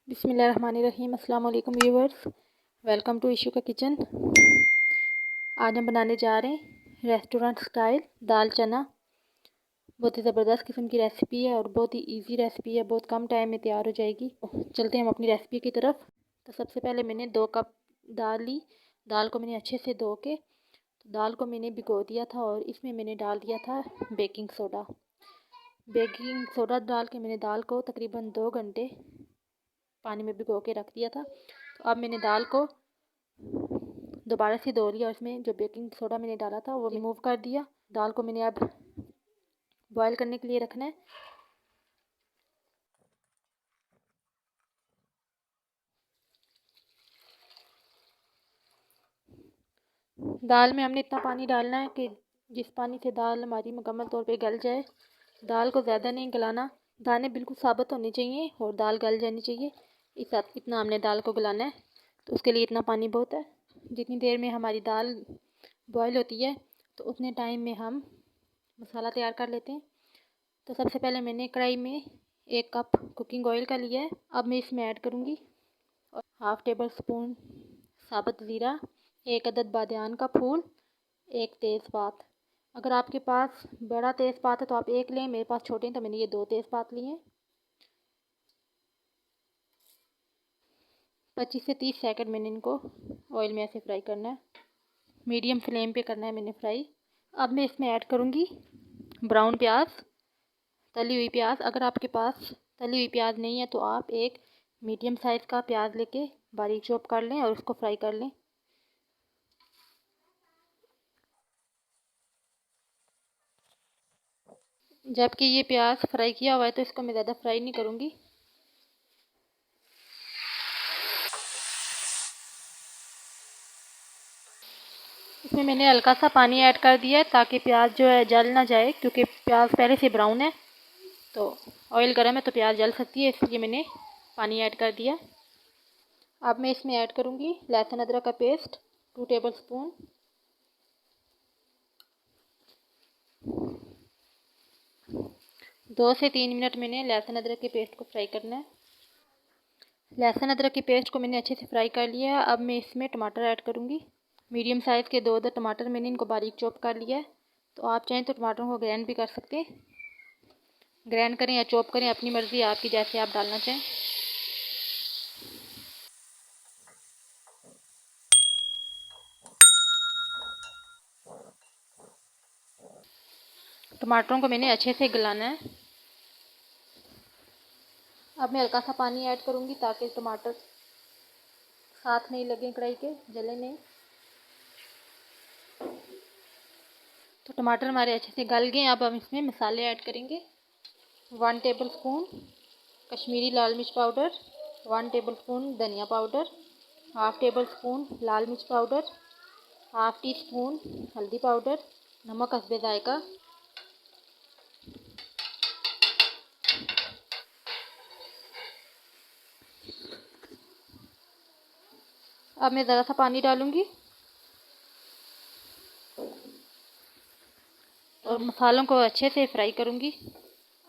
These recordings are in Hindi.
बिस्मिल्लाहिर्रहमानिर्रहीम। अस्सलाम वालेकुम व्यूवर्स, वेलकम टू इशू का किचन। आज हम बनाने जा रहे हैं रेस्टोरेंट स्टाइल दाल चना। बहुत ही ज़बरदस्त किस्म की रेसिपी है और बहुत ही इजी रेसिपी है, बहुत कम टाइम में तैयार हो जाएगी। चलते हैं हम अपनी रेसिपी की तरफ। तो सबसे पहले मैंने 2 कप दाल ली। दाल को मैंने अच्छे से धो के दाल को मैंने भिगो दिया था और इसमें मैंने डाल दिया था बेकिंग सोडा। बेकिंग सोडा डाल के मैंने दाल को तकरीबन 2 घंटे पानी में भिगो के रख दिया था। तो अब मैंने दाल को दोबारा से धो लिया और इसमें जो बेकिंग सोडा मैंने डाला था वो रिमूव कर दिया। दाल को मैंने अब बॉईल करने के लिए रखना है। दाल में हमने इतना पानी डालना है कि जिस पानी से दाल हमारी मुकम्मल तौर पे गल जाए। दाल को ज़्यादा नहीं गलाना, दाने बिल्कुल साबुत होने चाहिए और दाल गल जानी चाहिए। इतना हमने दाल को गलाना है, तो उसके लिए इतना पानी बहुत है। जितनी देर में हमारी दाल बॉईल होती है तो उतने टाइम में हम मसाला तैयार कर लेते हैं। तो सबसे पहले मैंने कढ़ाई में 1 कप कुकिंग ऑयल का लिया है। अब मैं इसमें ऐड करूँगी 1/2 टेबल स्पून साबुत ज़ीरा, 1 अदद बादियान का फूल, 1 तेज़पात। अगर आपके पास बड़ा तेज़पात है तो आप 1 लें, मेरे पास छोटे हैं तो मैंने ये 2 तेज़पात लिए हैं। 25 से 30 सेकंड मैंने इनको ऑयल में ऐसे फ्राई करना है, मीडियम फ्लेम पे करना है मैंने फ्राई। अब मैं इसमें ऐड करूँगी ब्राउन प्याज, तली हुई प्याज। अगर आपके पास तली हुई प्याज नहीं है तो आप एक मीडियम साइज़ का प्याज लेके बारीक चॉप कर लें और उसको फ्राई कर लें। जबकि ये प्याज फ्राई किया हुआ है तो इसको मैं ज़्यादा फ्राई नहीं करूँगी। इसमें मैंने हल्का सा पानी ऐड कर दिया है ताकि प्याज जो है जल ना जाए, क्योंकि प्याज पहले से ब्राउन है तो ऑयल गर्म है तो प्याज जल सकती है, इसलिए मैंने पानी ऐड कर दिया। अब मैं इसमें ऐड करूँगी लहसुन अदरक का पेस्ट 2 टेबल स्पून। 2 से 3 मिनट मैंने लहसुन अदरक के पेस्ट को फ्राई करना है। लहसुन अदरक के पेस्ट को मैंने अच्छे से फ्राई कर लिया है। अब मैं इसमें टमाटर ऐड करूँगी। मीडियम साइज़ के 2 अदद टमाटर मैंने इनको बारीक चॉप कर लिया है। तो आप चाहें तो टमाटरों को ग्राइंड भी कर सकते हैं, ग्राइंड करें या चॉप करें, अपनी मर्ज़ी आपकी, जैसे आप डालना चाहें। टमाटरों को मैंने अच्छे से गलाना है। अब मैं हल्का सा पानी ऐड करूँगी ताकि टमाटर साथ नहीं लगे, कढ़ाई के जले नहीं। तो टमाटर हमारे अच्छे से गल गए। अब हम इसमें मसाले ऐड करेंगे। 1 टेबल स्पून कश्मीरी लाल मिर्च पाउडर, 1 टेबल स्पून धनिया पाउडर, 1/2 टेबल स्पून लाल मिर्च पाउडर, 1/2 टी स्पून हल्दी पाउडर, नमक हस्बे जायका। अब मैं ज़रा सा पानी डालूँगी और मसालों को अच्छे से फ्राई करूँगी।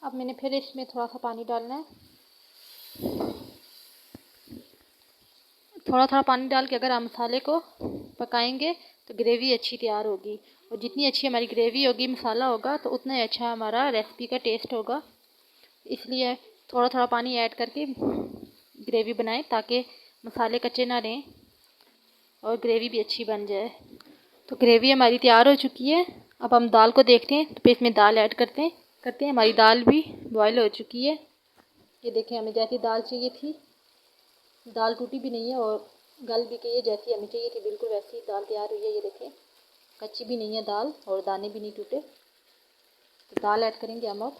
अब मैंने फिर इसमें थोड़ा सा पानी डालना है। थोड़ा थोड़ा पानी डाल के अगर आप मसाले को पकाएंगे तो ग्रेवी अच्छी तैयार होगी, और जितनी अच्छी हमारी ग्रेवी होगी, मसाला होगा, तो उतना ही अच्छा हमारा रेसिपी का टेस्ट होगा। इसलिए थोड़ा थोड़ा पानी ऐड करके ग्रेवी बनाएं ताकि मसाले कच्चे ना रहें और ग्रेवी भी अच्छी बन जाए। तो ग्रेवी हमारी तैयार हो चुकी है। अब हम दाल को देखते हैं, तो फिर इसमें दाल ऐड करते हैं। हमारी दाल भी बॉयल हो चुकी है। ये देखें, हमें जैसी दाल चाहिए थी, दाल टूटी भी नहीं है और गल भी गई है, जैसी हमें चाहिए थी बिल्कुल वैसी दाल तैयार हुई है। ये देखें, कच्ची भी नहीं है दाल और दाने भी नहीं टूटे। तो दाल ऐड करेंगे हम अब।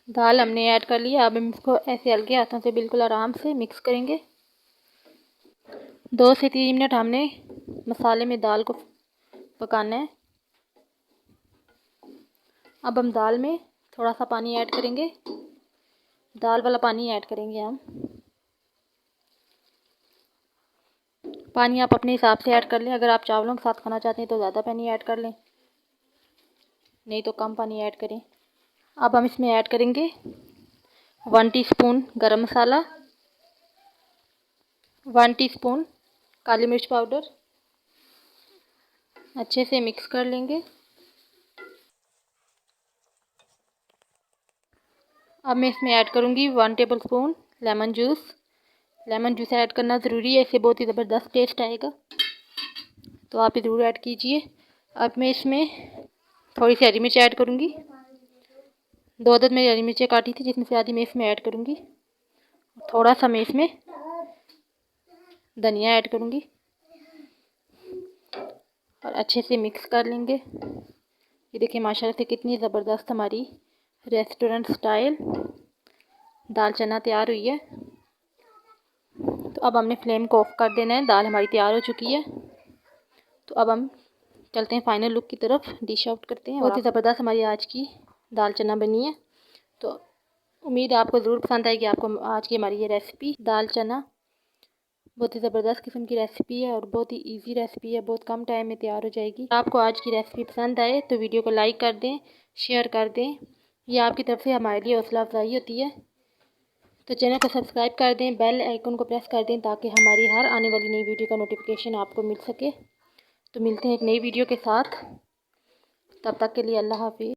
दाल हमने ऐड कर लिया। अब हम इसको ऐसे हल्के हाथों से बिल्कुल आराम से मिक्स करेंगे। 2 से 3 मिनट हमने मसाले में दाल को पकाना है। अब हम दाल में थोड़ा सा पानी ऐड करेंगे, दाल वाला पानी ऐड करेंगे हम। पानी आप अपने हिसाब से ऐड कर लें। अगर आप चावलों के साथ खाना चाहते हैं तो ज़्यादा पानी ऐड कर लें। नहीं तो कम पानी ऐड करें। अब हम इसमें ऐड करेंगे 1 टीस्पून गरम मसाला, 1 टीस्पून काली मिर्च पाउडर। अच्छे से मिक्स कर लेंगे। अब मैं इसमें ऐड करूँगी 1 tablespoon lemon juice. Lemon juice add करना ज़रूरी है, इससे बहुत ही ज़बरदस्त टेस्ट आएगा, तो आप ये ज़रूर ऐड कीजिए। अब मैं इसमें थोड़ी सी हरी मिर्च ऐड करूँगी। 2 अदद मेरी हरी मिर्चें काटी थी, जिसमें से आधी मैं इसमें ऐड करूँगी। थोड़ा सा मैं इसमें धनिया ऐड करूँगी और अच्छे से मिक्स कर लेंगे। ये देखिए माशाल्लाह से कितनी ज़बरदस्त हमारी रेस्टोरेंट स्टाइल दाल चना तैयार हुई है। तो अब हमने फ्लेम को ऑफ कर देना है। दाल हमारी तैयार हो चुकी है। तो अब हम चलते हैं फाइनल लुक की तरफ, डिश आउट करते हैं। बहुत ही ज़बरदस्त हमारी आज की दाल चना बनी है। तो उम्मीद है आपको ज़रूर पसंद आएगी। आपको आज की हमारी ये रेसिपी दाल चना बहुत ही ज़बरदस्त किस्म की रेसिपी है और बहुत ही इजी रेसिपी है, बहुत कम टाइम में तैयार हो जाएगी। आपको आज की रेसिपी पसंद आए तो वीडियो को लाइक कर दें, शेयर कर दें। ये आपकी तरफ से हमारे लिए हौसला अफजाई होती है। तो चैनल को सब्सक्राइब कर दें, बेल आइकन को प्रेस कर दें, ताकि हमारी हर आने वाली नई वीडियो का नोटिफिकेशन आपको मिल सके। तो मिलते हैं एक नई वीडियो के साथ, तब तक के लिए अल्लाह हाफिज़।